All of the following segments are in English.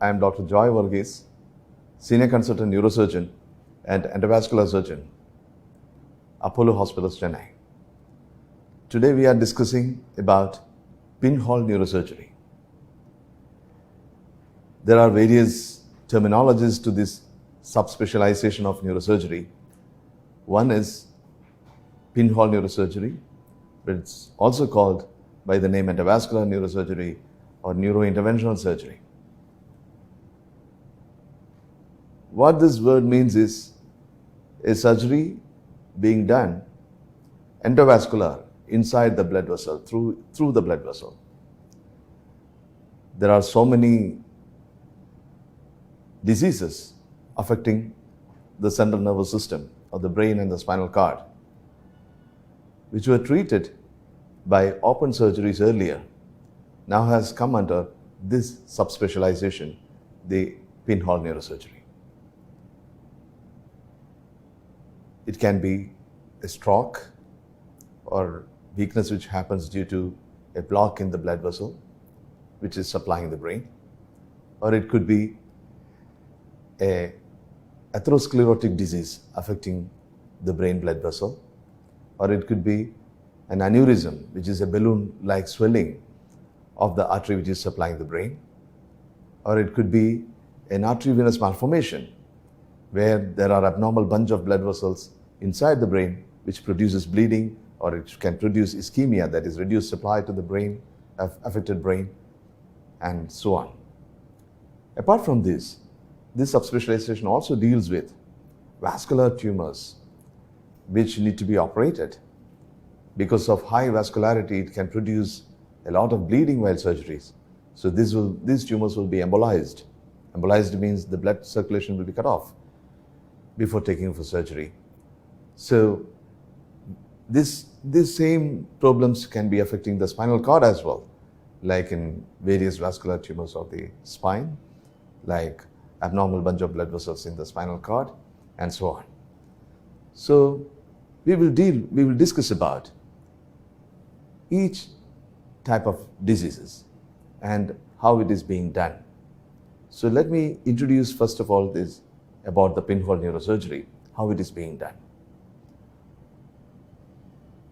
I am Dr. Joy Varghese, Senior Consultant Neurosurgeon and Endovascular Surgeon, Apollo Hospitals, Chennai. Today we are discussing about pinhole neurosurgery. There are various terminologies to this subspecialization of neurosurgery. One is pinhole neurosurgery, but it's also called by the name endovascular neurosurgery or neurointerventional surgery. What this word means is a surgery being done endovascular, inside the blood vessel, through the blood vessel. There are so many diseases affecting the central nervous system of the brain and the spinal cord, which were treated by open surgeries earlier, now has come under this subspecialization, the pinhole neurosurgery. It can be a stroke or weakness which happens due to a block in the blood vessel which is supplying the brain, or it could be a atherosclerotic disease affecting the brain blood vessel, or it could be an aneurysm, which is a balloon-like swelling of the artery which is supplying the brain, or it could be an artery-venous malformation where there are abnormal bunch of blood vessels inside the brain which produces bleeding, or it can produce ischemia, that is reduced supply to the brain, affected brain, and so on. Apart from this subspecialization also deals with vascular tumors which need to be operated. Because of high vascularity, it can produce a lot of bleeding while surgeries. So these tumors will be embolized. Embolized means the blood circulation will be cut off before taking for surgery. So these same problems can be affecting the spinal cord as well, like in various vascular tumors of the spine, like abnormal bunch of blood vessels in the spinal cord, and so on. So we will discuss about each type of diseases and how it is being done. So let me introduce first of all this about the pinhole neurosurgery, how it is being done.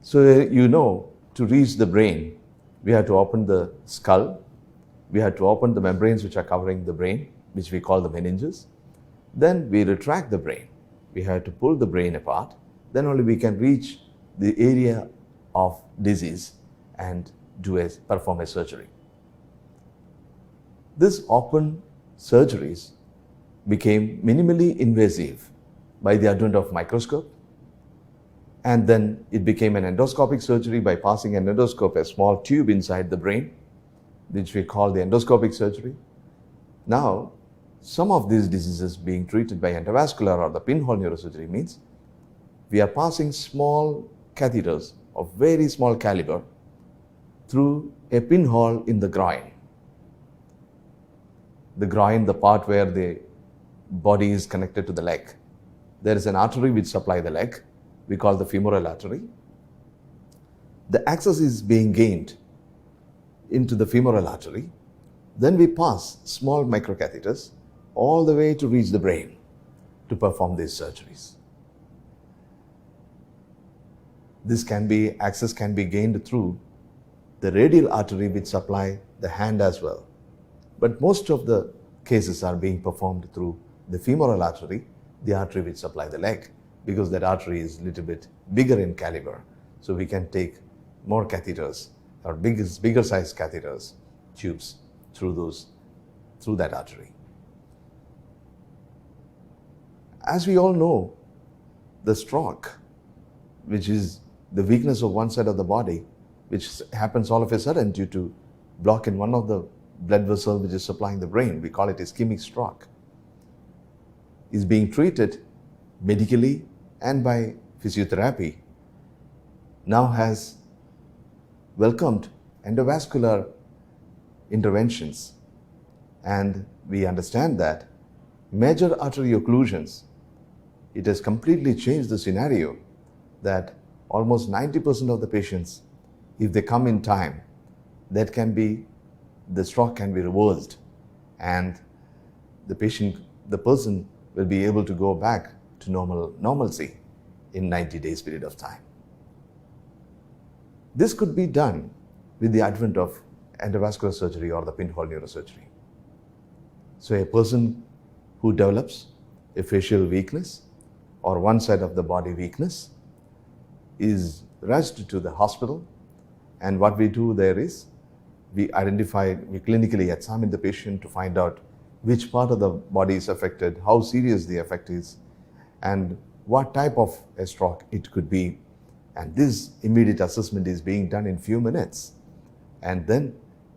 So to reach the brain, we have to open the skull, we have to open the membranes which are covering the brain, which we call the meninges. Then we retract the brain. We have to pull the brain apart. Then only we can reach the area of disease and perform a surgery. These open surgeries became minimally invasive by the advent of microscope, and then it became an endoscopic surgery by passing an endoscope, a small tube inside the brain, which we call the endoscopic surgery. Now, some of these diseases being treated by endovascular or the pinhole neurosurgery means we are passing small catheters of very small caliber through a pinhole in the groin. The groin, the part where the body is connected to the leg. There is an artery which supplies the leg. We call the femoral artery. The access is being gained into the femoral artery. Then we pass small microcatheters all the way to reach the brain to perform these surgeries. Access can be gained through the radial artery which supply the hand as well. But most of the cases are being performed through the femoral artery, the artery which supply the leg, because that artery is a little bit bigger in caliber. So we can take more catheters or bigger size catheters, tubes, through that artery. As we all know, the stroke, which is the weakness of one side of the body, which happens all of a sudden due to block in one of the blood vessels which is supplying the brain, we call it ischemic stroke, is being treated medically and by physiotherapy, now has welcomed endovascular interventions. And we understand that major artery occlusions, it has completely changed the scenario that almost 90% of the patients, if they come in time, the stroke can be reversed and the person will be able to go back to normalcy in 90 days period of time. This could be done with the advent of endovascular surgery or the pinhole neurosurgery. So a person who develops a facial weakness or one side of the body weakness is rushed to the hospital, and what we do there is we clinically examine the patient to find out which part of the body is affected, how serious the effect is, and what type of a stroke it could be. And this immediate assessment is being done in few minutes. And then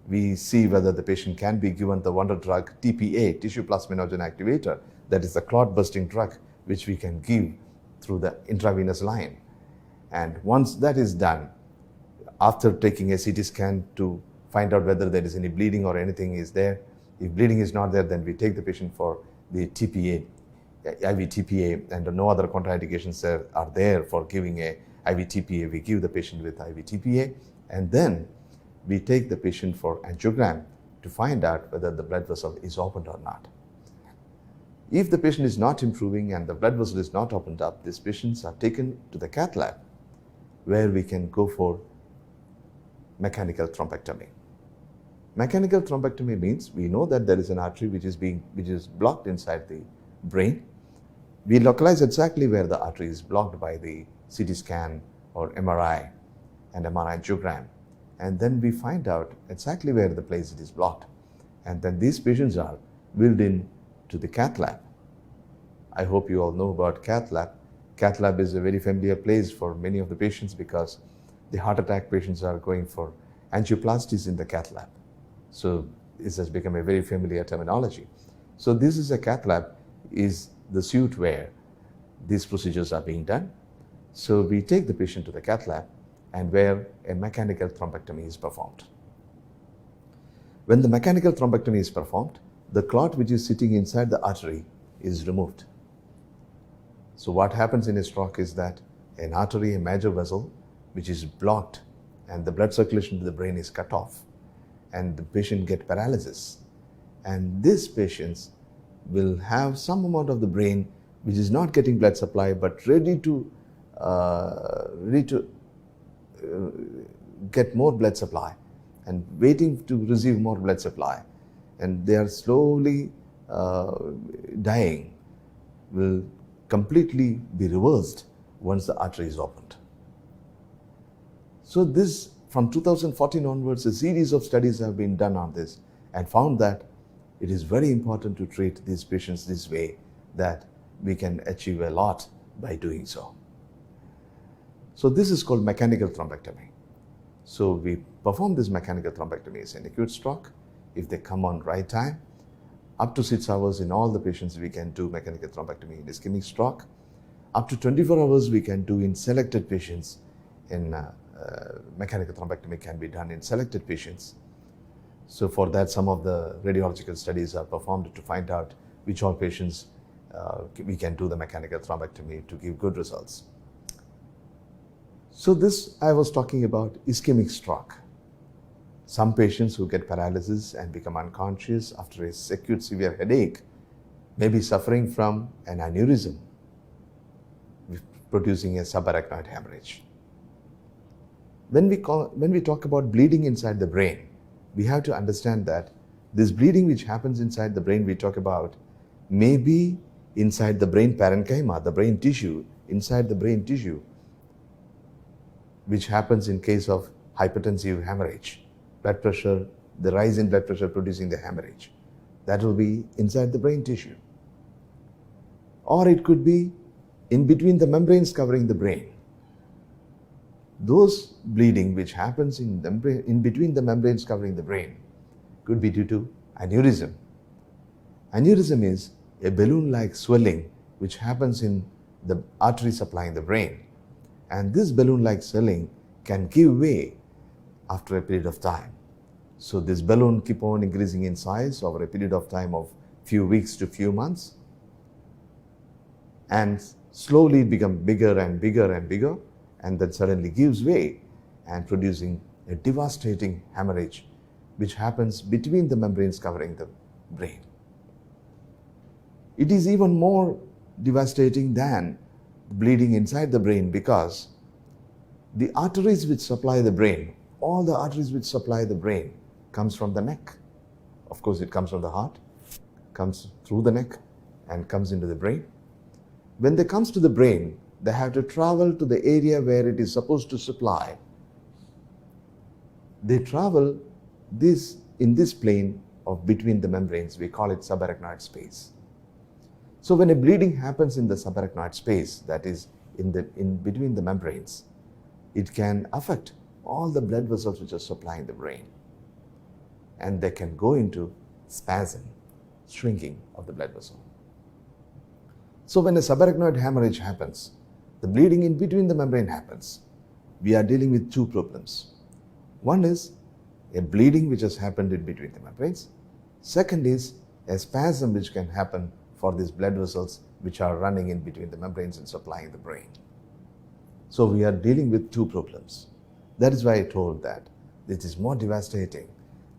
we see whether the patient can be given the wonder drug TPA, tissue plasminogen activator, that is the clot busting drug which we can give through the intravenous line. And once that is done, after taking a CT scan to find out whether there is any bleeding or anything is there, if bleeding is not there, then we take the patient for the TPA, IV TPA, and no other contraindications are there for giving a IV TPA. We give the patient with IV TPA, and then we take the patient for angiogram to find out whether the blood vessel is opened or not. If the patient is not improving and the blood vessel is not opened up, these patients are taken to the cath lab where we can go for mechanical thrombectomy. Mechanical thrombectomy means we know that there is an artery which is blocked inside the brain. We localize exactly where the artery is blocked by the CT scan or MRI and MRI angiogram, and then we find out exactly where the place it is blocked, and then these patients are wheeled in to the cath lab. I hope you all know about cath lab. Cath lab is a very familiar place for many of the patients because the heart attack patients are going for angioplasties in the cath lab. So this has become a very familiar terminology. So this is a cath lab, is the suite where these procedures are being done. So we take the patient to the cath lab and where a mechanical thrombectomy is performed. When the mechanical thrombectomy is performed, the clot which is sitting inside the artery is removed. So what happens in a stroke is that an artery, a major vessel, which is blocked and the blood circulation to the brain is cut off, and the patient gets paralysis. And these patients will have some amount of the brain which is not getting blood supply but ready to get more blood supply and waiting to receive more blood supply, and they are slowly dying, will completely be reversed once the artery is opened. So this, from 2014 onwards, a series of studies have been done on this and found that it is very important to treat these patients this way, that we can achieve a lot by doing so. So this is called mechanical thrombectomy. So we perform this mechanical thrombectomy in acute stroke. If they come on right time, up to 6 hours in all the patients we can do mechanical thrombectomy in ischemic stroke. Up to 24 hours we can do in selected patients. In mechanical thrombectomy can be done in selected patients. So for that, some of the radiological studies are performed to find out which all patients we can do the mechanical thrombectomy to give good results. So this, I was talking about ischemic stroke. Some patients who get paralysis and become unconscious after a acute severe headache may be suffering from an aneurysm producing a subarachnoid hemorrhage. When we talk about bleeding inside the brain, we have to understand that this bleeding which happens inside the brain we talk about may be inside the brain parenchyma, the brain tissue, inside the brain tissue, which happens in case of hypertensive hemorrhage, blood pressure, the rise in blood pressure producing the hemorrhage. That will be inside the brain tissue. Or it could be in between the membranes covering the brain. Those bleeding which happens in between the membranes covering the brain could be due to aneurysm. Aneurysm is a balloon-like swelling which happens in the artery supplying the brain. And this balloon-like swelling can give way after a period of time. So this balloon keep on increasing in size over a period of time of few weeks to few months, and slowly become bigger and bigger and bigger, and then suddenly gives way and producing a devastating hemorrhage which happens between the membranes covering the brain. It is even more devastating than bleeding inside the brain, because the arteries which supply the brain, all the arteries which supply the brain comes from the neck. Of course, it comes from the heart, comes through the neck and comes into the brain. When they comes to the brain, they have to travel to the area where it is supposed to supply. They travel in this plane of between the membranes. We call it subarachnoid space. So when a bleeding happens in the subarachnoid space, that is in between the membranes, it can affect all the blood vessels which are supplying the brain, and they can go into spasm, shrinking of the blood vessel. So when a subarachnoid hemorrhage happens, the bleeding in between the membrane happens, we are dealing with two problems. One is a bleeding which has happened in between the membranes. Second is a spasm which can happen for these blood vessels which are running in between the membranes and supplying the brain. So we are dealing with two problems. That is why I told that this is more devastating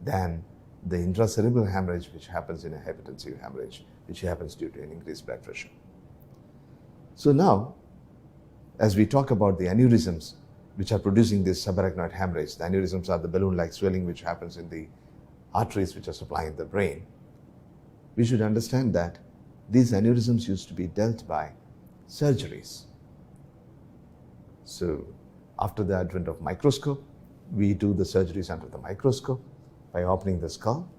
than the intracerebral hemorrhage which happens in a hypertensive hemorrhage, which happens due to an increased blood pressure. So now, as we talk about the aneurysms which are producing this subarachnoid hemorrhage, the aneurysms are the balloon-like swelling which happens in the arteries which are supplying the brain. We should understand that these aneurysms used to be dealt by surgeries. So after the advent of microscope, we do the surgeries under the microscope by opening the skull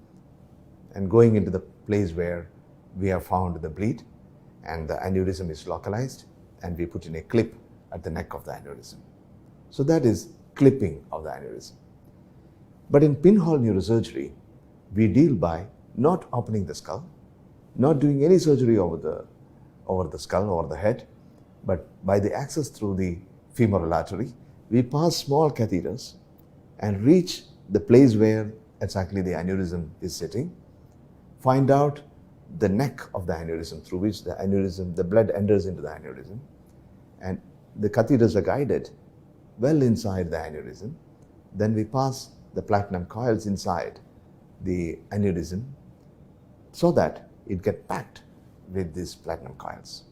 and going into the place where we have found the bleed, and the aneurysm is localized, and we put in a clip at the neck of the aneurysm. So that is clipping of the aneurysm. But in pinhole neurosurgery, we deal by not opening the skull, not doing any surgery over the skull or the head, but by the access through the femoral artery, we pass small catheters and reach the place where exactly the aneurysm is sitting, find out the neck of the aneurysm through which the blood enters into the aneurysm, and the catheters are guided well inside the aneurysm. Then we pass the platinum coils inside the aneurysm so that it gets packed with these platinum coils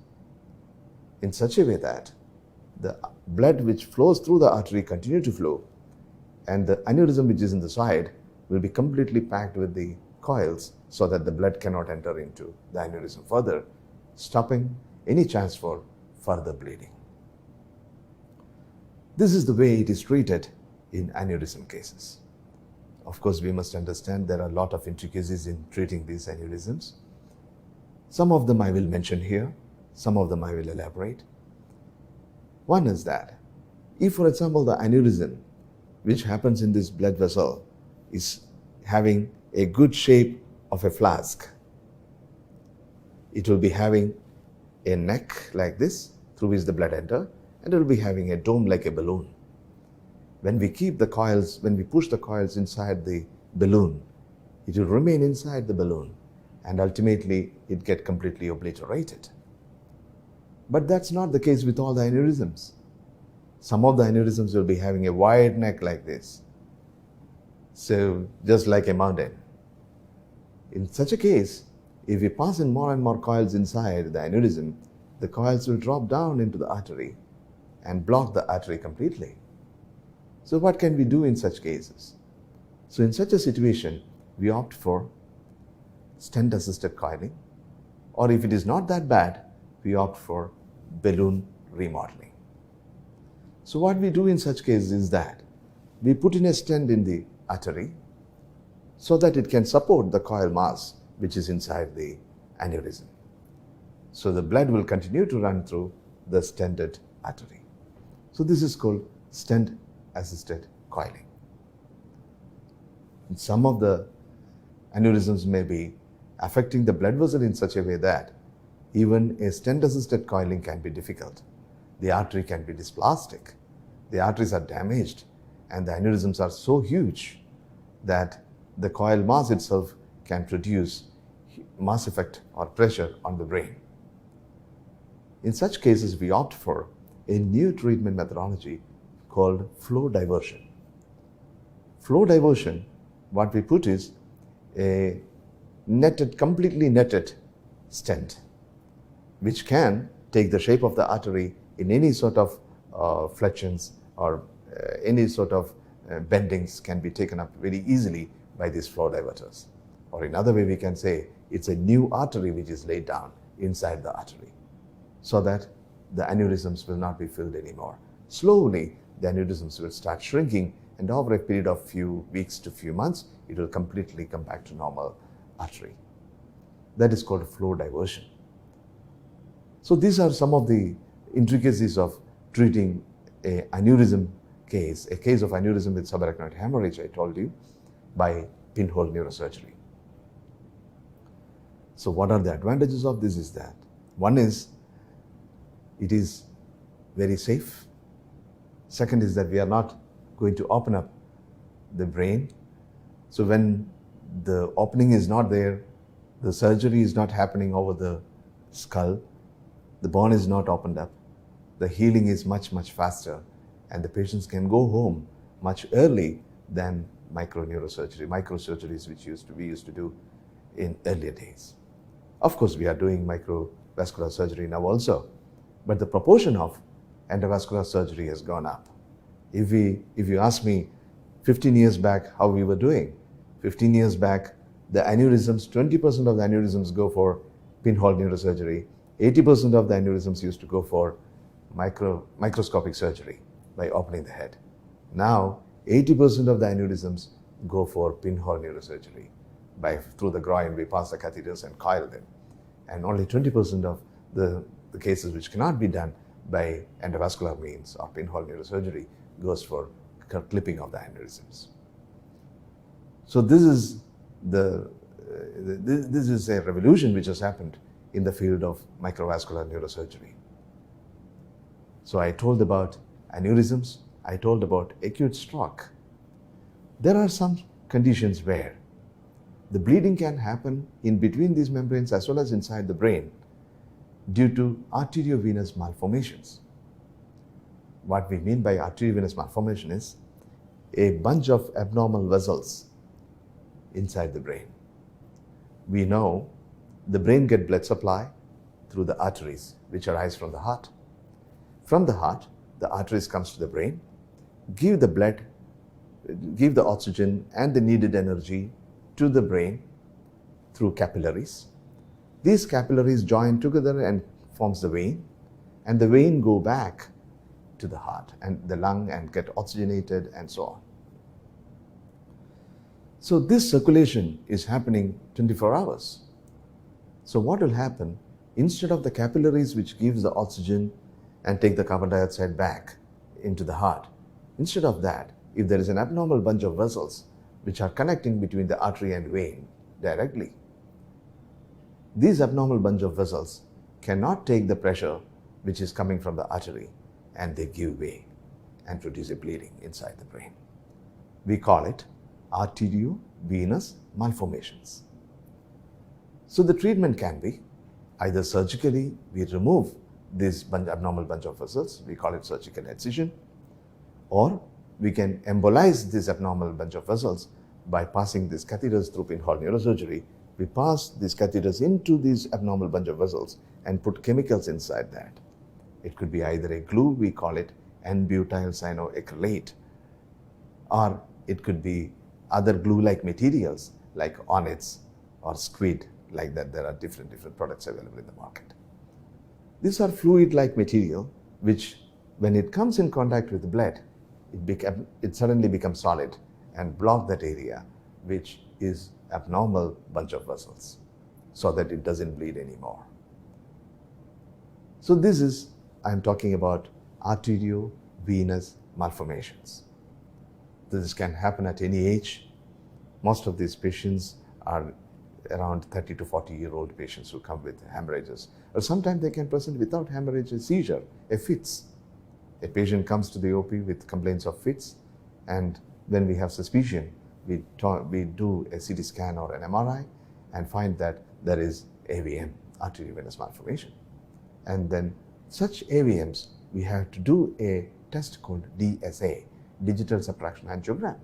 in such a way that the blood which flows through the artery continue to flow, and the aneurysm which is in the side will be completely packed with the coils so that the blood cannot enter into the aneurysm further, stopping any chance for further bleeding. This is the way it is treated in aneurysm cases. Of course, we must understand there are a lot of intricacies in treating these aneurysms. Some of them I will mention here, some of them I will elaborate. One is that if, for example, the aneurysm which happens in this blood vessel is having a good shape of a flask, it will be having a neck like this through which the blood enters, and it will be having a dome like a balloon. When we keep the coils, when we push the coils inside the balloon, it will remain inside the balloon, and ultimately it gets completely obliterated. But that's not the case with all the aneurysms. Some of the aneurysms will be having a wide neck like this, so just like a mountain. In such a case, if we pass in more and more coils inside the aneurysm, the coils will drop down into the artery and block the artery completely. So what can we do in such cases? So in such a situation, we opt for stent-assisted coiling, or if it is not that bad, we opt for balloon remodeling. So what we do in such cases is that we put in a stent in the artery so that it can support the coil mass which is inside the aneurysm. So the blood will continue to run through the stented artery. So this is called stent-assisted coiling. And some of the aneurysms may be affecting the blood vessel in such a way that even a stent-assisted coiling can be difficult. The artery can be dysplastic. The arteries are damaged, and the aneurysms are so huge that the coil mass itself can produce mass effect or pressure on the brain. In such cases, we opt for a new treatment methodology called flow diversion. Flow diversion, what we put is a netted, completely netted stent which can take the shape of the artery in any sort of flexions or any sort of bendings can be taken up very easily by these flow diverters. Or in other way, we can say it's a new artery which is laid down inside the artery so that the aneurysms will not be filled anymore. Slowly, the aneurysms will start shrinking, and over a period of few weeks to few months, it will completely come back to normal artery. That is called flow diversion. So these are some of the intricacies of treating a aneurysm case, a case of aneurysm with subarachnoid hemorrhage, I told you, by pinhole neurosurgery. So what are the advantages of this is that, one is, it is very safe. Second is that we are not going to open up the brain. So when the opening is not there, the surgery is not happening over the skull, the bone is not opened up, the healing is much, much faster, and the patients can go home much early than microsurgeries which we used to do in earlier days. Of course, we are doing microvascular surgery now also, but the proportion of endovascular surgery has gone up. If you ask me 15 years back how we were doing, 15 years back, the aneurysms, 20% of the aneurysms go for pinhole neurosurgery, 80% of the aneurysms used to go for microscopic surgery by opening the head. Now, 80% of the aneurysms go for pinhole neurosurgery. Through the groin, we pass the catheters and coil them. And only 20% of the cases which cannot be done by endovascular means or pinhole neurosurgery goes for clipping of the aneurysms. So this is a revolution which has happened in the field of microvascular neurosurgery. So I told about aneurysms, I told about acute stroke. There are some conditions where the bleeding can happen in between these membranes as well as inside the brain due to arteriovenous malformations. What we mean by arteriovenous malformation is a bunch of abnormal vessels inside the brain. We know the brain gets blood supply through the arteries which arise from the heart. From the heart, the arteries comes to the brain, give the blood, give the oxygen and the needed energy to the brain through capillaries. These capillaries join together and forms the vein, and the vein go back to the heart and the lung and get oxygenated and so on. So this circulation is happening 24 hours. So what will happen, instead of the capillaries which gives the oxygen and take the carbon dioxide back into the heart, instead of that, if there is an abnormal bunch of vessels which are connecting between the artery and vein directly, these abnormal bunch of vessels cannot take the pressure which is coming from the artery, and they give way and produce a bleeding inside the brain. We call it arteriovenous malformations. So the treatment can be either surgically, we remove this abnormal bunch of vessels, we call it surgical excision, or we can embolize this abnormal bunch of vessels by passing these catheters through pinhole neurosurgery. We pass these catheters into these abnormal bunch of vessels and put chemicals inside that. It could be either a glue, we call it N-butyl cyanoacrylate, or it could be other glue-like materials like onyx or squid, like that. There are different products available in the market. These are fluid-like material which, when it comes in contact with the blood, it suddenly becomes solid and block that area which is abnormal bunch of vessels so that it doesn't bleed anymore. So this is, I'm talking about arteriovenous malformations. This can happen at any age. Most of these patients are around 30 to 40-year-old patients who come with hemorrhages. Or sometimes they can present without hemorrhage, a seizure, a fits. A patient comes to the OP with complaints of fits, and when we have suspicion, we do a CT scan or an MRI and find that there is AVM, arteriovenous malformation. And then such AVMs, we have to do a test called DSA, digital subtraction angiogram.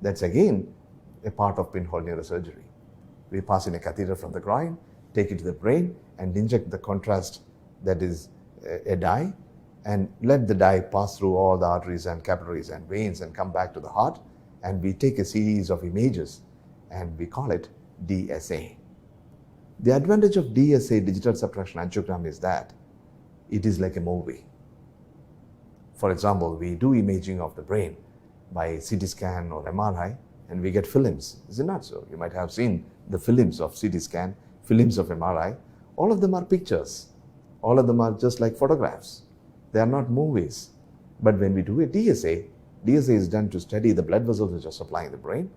That's again a part of pinhole neurosurgery. We pass in a catheter from the groin, take it to the brain and inject the contrast, that is a dye, and let the dye pass through all the arteries and capillaries and veins and come back to the heart, and we take a series of images and we call it DSA. The advantage of DSA, digital subtraction angiogram, is that it is like a movie. For example, we do imaging of the brain by CT scan or MRI and we get films. Is it not so? You might have seen the films of CT scan, films of MRI. All of them are pictures. All of them are just like photographs. They are not movies. But when we do a DSA, DSA is done to study the blood vessels which are supplying the brain,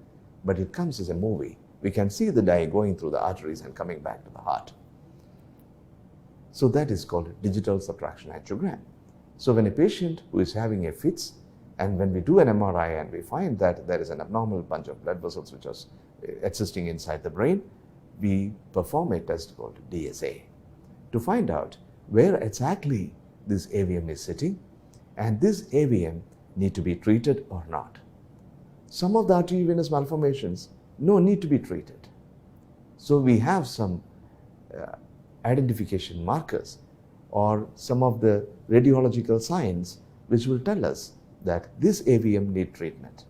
but it comes as a movie. We can see the dye going through the arteries and coming back to the heart. So that is called digital subtraction angiogram. So when a patient who is having a fits, and when we do an MRI and we find that there is an abnormal bunch of blood vessels which are existing inside the brain, we perform a test called DSA to find out where exactly this AVM is sitting, and this AVM need to be treated or not. Some of the arteriovenous malformations no need to be treated. So we have some identification markers or some of the radiological signs which will tell us that this AVM need treatment.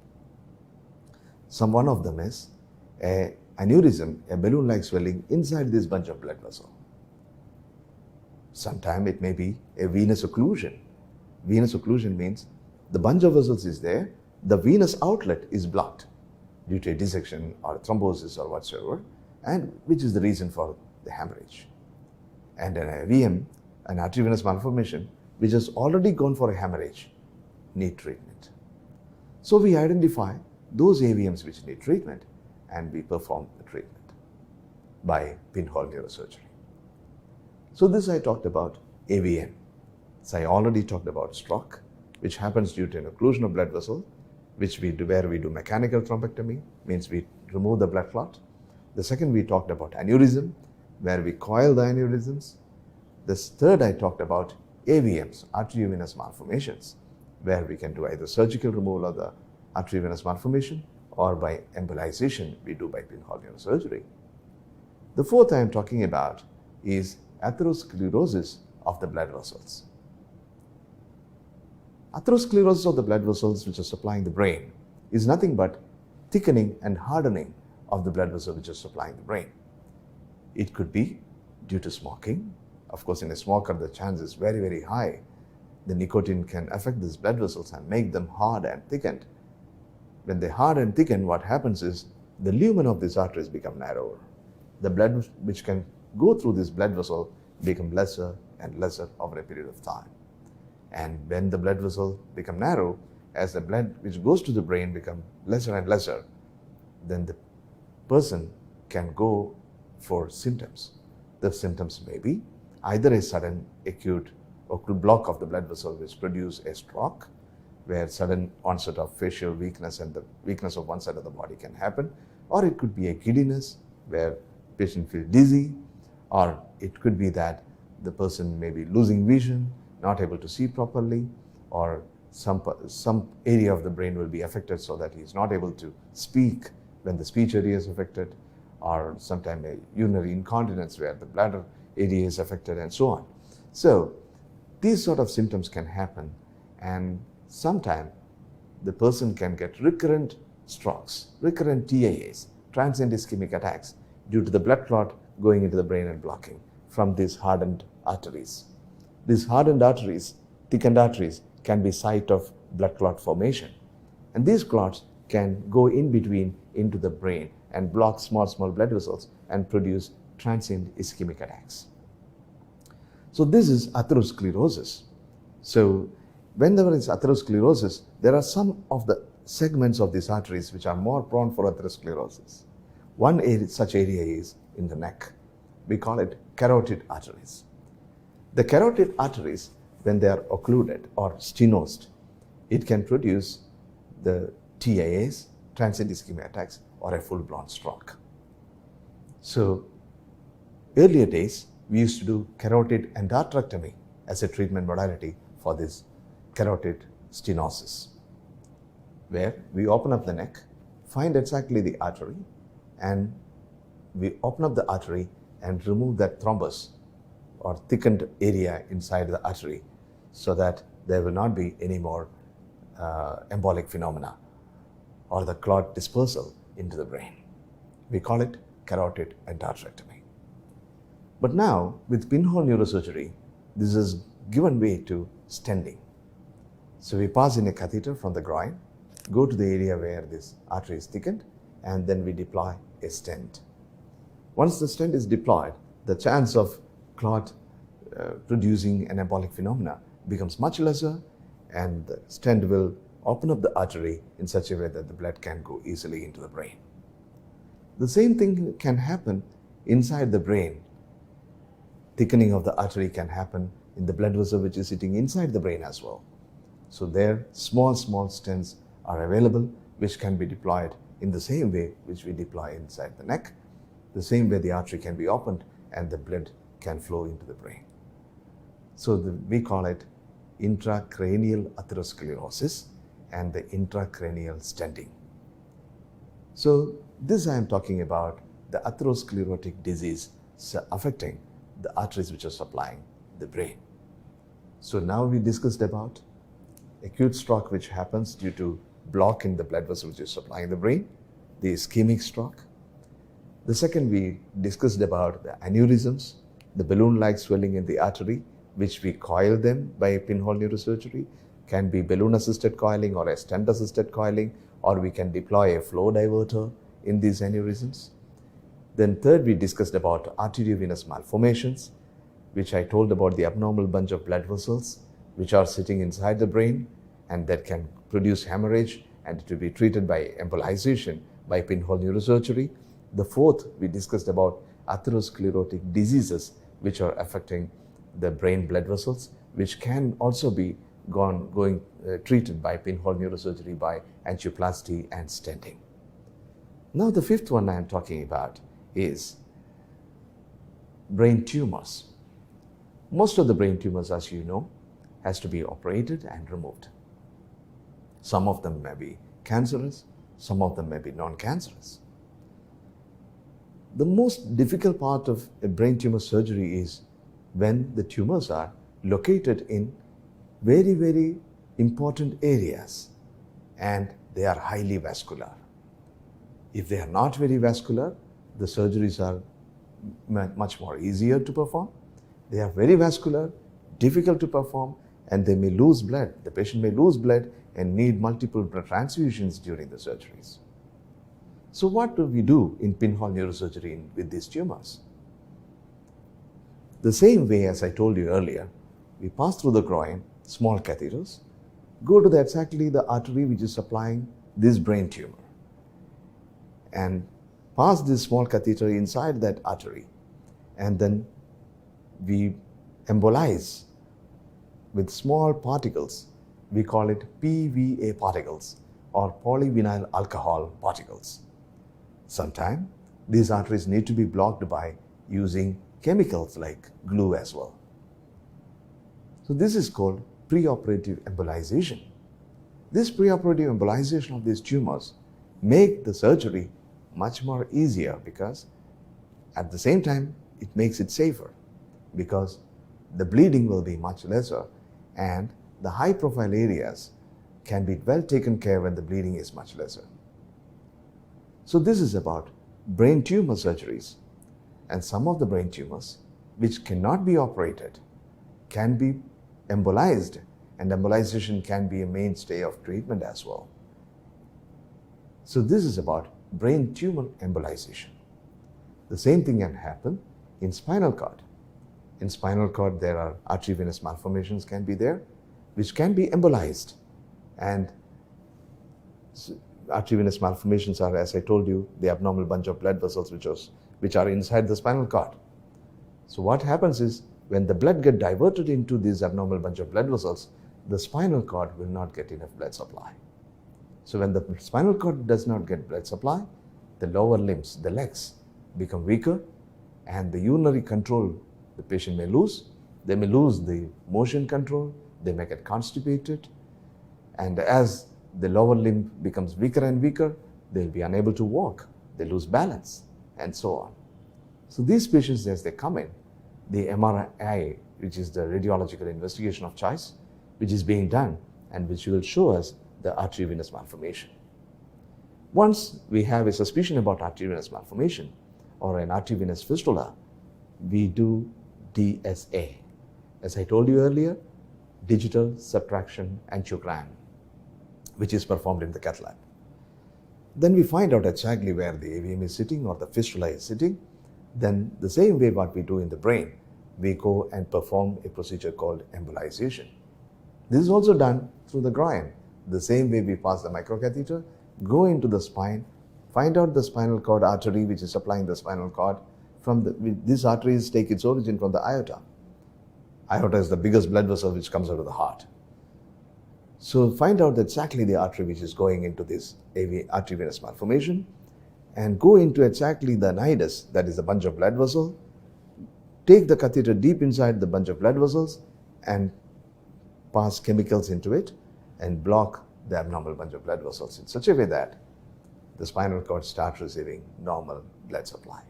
One of them is an aneurysm, a balloon-like swelling inside this bunch of blood vessel. Sometimes it may be a venous occlusion. Venous occlusion means the bunch of vessels is there, the venous outlet is blocked due to a dissection or thrombosis or whatsoever, and which is the reason for the hemorrhage. And an AVM, an arteriovenous malformation, which has already gone for a hemorrhage, need treatment. So we identify those AVMs which need treatment and we perform the treatment by pinhole neurosurgery. So this I talked about AVM. So I already talked about stroke, which happens due to an occlusion of blood vessel, where we do mechanical thrombectomy, means we remove the blood clot. The second we talked about aneurysm, where we coil the aneurysms. The third I talked about AVMs, arteriovenous malformations, where we can do either surgical removal of the arteriovenous malformation or by embolization we do by pinhole neurosurgery. The fourth I am talking about is atherosclerosis of the blood vessels. Atherosclerosis of the blood vessels which are supplying the brain is nothing but thickening and hardening of the blood vessel which is supplying the brain. It could be due to smoking. Of course, in a smoker, the chance is very, very high. The nicotine can affect these blood vessels and make them hard and thickened. When they hard and thicken, what happens is the lumen of these arteries become narrower. The blood which can go through this blood vessel become lesser and lesser over a period of time. And when the blood vessel become narrow, as the blood which goes to the brain become lesser and lesser, then the person can go for symptoms. The symptoms may be either a sudden acute block of the blood vessel which produce a stroke, where sudden onset of facial weakness and the weakness of one side of the body can happen, or it could be a giddiness where patient feels dizzy, or it could be that the person may be losing vision, not able to see properly, or some area of the brain will be affected so that he is not able to speak when the speech area is affected, or sometimes a urinary incontinence where the bladder area is affected, and so on. So these sort of symptoms can happen, and sometimes the person can get recurrent strokes, recurrent TIAs, transient ischemic attacks, due to the blood clot going into the brain and blocking from these hardened arteries. These hardened arteries, thickened arteries, can be site of blood clot formation. And these clots can go in between into the brain and block small blood vessels and produce transient ischemic attacks. So this is atherosclerosis. So when there is atherosclerosis, there are some of the segments of these arteries which are more prone for atherosclerosis. One such area is in the neck. We call it carotid arteries. The carotid arteries, when they are occluded or stenosed, it can produce the TIAs, transient ischemic attacks, or a full-blown stroke. So earlier days, we used to do carotid endarterectomy as a treatment modality for this carotid stenosis, where we open up the neck, find exactly the artery, and we open up the artery and remove that thrombus or thickened area inside the artery so that there will not be any more embolic phenomena or the clot dispersal into the brain. We call it carotid endarterectomy. But now, with pinhole neurosurgery, this has given way to stenting. So we pass in a catheter from the groin, go to the area where this artery is thickened, and then we deploy a stent. Once the stent is deployed, the chance of clot producing an embolic phenomena becomes much lesser, and the stent will open up the artery in such a way that the blood can go easily into the brain. The same thing can happen inside the brain. Thickening of the artery can happen in the blood vessel which is sitting inside the brain as well. So there, small stents are available which can be deployed in the same way which we deploy inside the neck. The same way the artery can be opened and the blood can flow into the brain. So we call it intracranial atherosclerosis and the intracranial stenting. So this I am talking about the atherosclerotic disease affecting the arteries which are supplying the brain. So now we discussed about acute stroke which happens due to block in the blood vessel which is supplying the brain, the ischemic stroke. The second, we discussed about the aneurysms, the balloon-like swelling in the artery, which we coil them by pinhole neurosurgery. Can be balloon-assisted coiling or a stent-assisted coiling, or we can deploy a flow diverter in these aneurysms. Then third, we discussed about arteriovenous malformations, which I told about the abnormal bunch of blood vessels which are sitting inside the brain and that can produce hemorrhage and to be treated by embolization by pinhole neurosurgery. The fourth, we discussed about atherosclerotic diseases which are affecting the brain blood vessels, which can also be treated by pinhole neurosurgery by angioplasty and stenting. Now the fifth one I am talking about is brain tumors. Most of the brain tumors, as you know, has to be operated and removed. Some of them may be cancerous, some of them may be non-cancerous. The most difficult part of a brain tumor surgery is when the tumors are located in very, very important areas and they are highly vascular. If they are not very vascular, the surgeries are much more easier to perform. They are very vascular, difficult to perform, and they may lose blood. The patient may lose blood and need multiple blood transfusions during the surgeries. So what do we do in pinhole neurosurgery with these tumors? The same way as I told you earlier, we pass through the groin, small catheters, go to exactly the artery which is supplying this brain tumor, and pass this small catheter inside that artery, and then we embolize with small particles. We call it PVA particles or polyvinyl alcohol particles. Sometimes these arteries need to be blocked by using chemicals like glue as well. So this is called preoperative embolization. This preoperative embolization of these tumors make the surgery much more easier, because at the same time it makes it safer, because the bleeding will be much lesser and the high profile areas can be well taken care when the bleeding is much lesser. So this is about brain tumor surgeries, and some of the brain tumors which cannot be operated can be embolized, and embolization can be a mainstay of treatment as well. So this is about brain tumor embolization. The same thing can happen in spinal cord. In spinal cord, there are arteriovenous malformations can be there, which can be embolized. And arteriovenous malformations are, as I told you, the abnormal bunch of blood vessels which are inside the spinal cord. So what happens is, when the blood gets diverted into this abnormal bunch of blood vessels, the spinal cord will not get enough blood supply. So when the spinal cord does not get blood supply, the lower limbs, the legs, become weaker, and the urinary control the patient may lose. They may lose the motion control, they may get constipated, and as the lower limb becomes weaker and weaker, they'll be unable to walk, they lose balance, and so on. So these patients, as they come in, the MRI, which is the radiological investigation of choice, which is being done and which will show us the arteriovenous malformation. Once we have a suspicion about arteriovenous malformation or an arteriovenous fistula, we do DSA. As I told you earlier, digital subtraction angiogram, which is performed in the cath lab. Then we find out exactly where the AVM is sitting or the fistula is sitting. Then the same way what we do in the brain, we go and perform a procedure called embolization. This is also done through the groin. The same way we pass the microcatheter, go into the spine, find out the spinal cord artery which is supplying the spinal cord. These arteries take its origin from the aorta. Aorta is the biggest blood vessel which comes out of the heart. So find out exactly the artery which is going into this arteriovenous malformation and go into exactly the nidus, that is the bunch of blood vessel. Take the catheter deep inside the bunch of blood vessels and pass chemicals into it and block the abnormal bunch of blood vessels in such a way that the spinal cord starts receiving normal blood supply.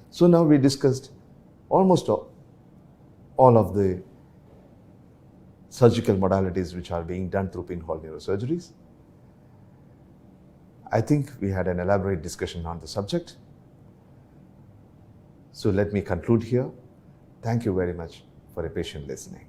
So now we discussed almost all of the surgical modalities which are being done through pinhole neurosurgeries. I think we had an elaborate discussion on the subject. So let me conclude here. Thank you very much for a patient listening.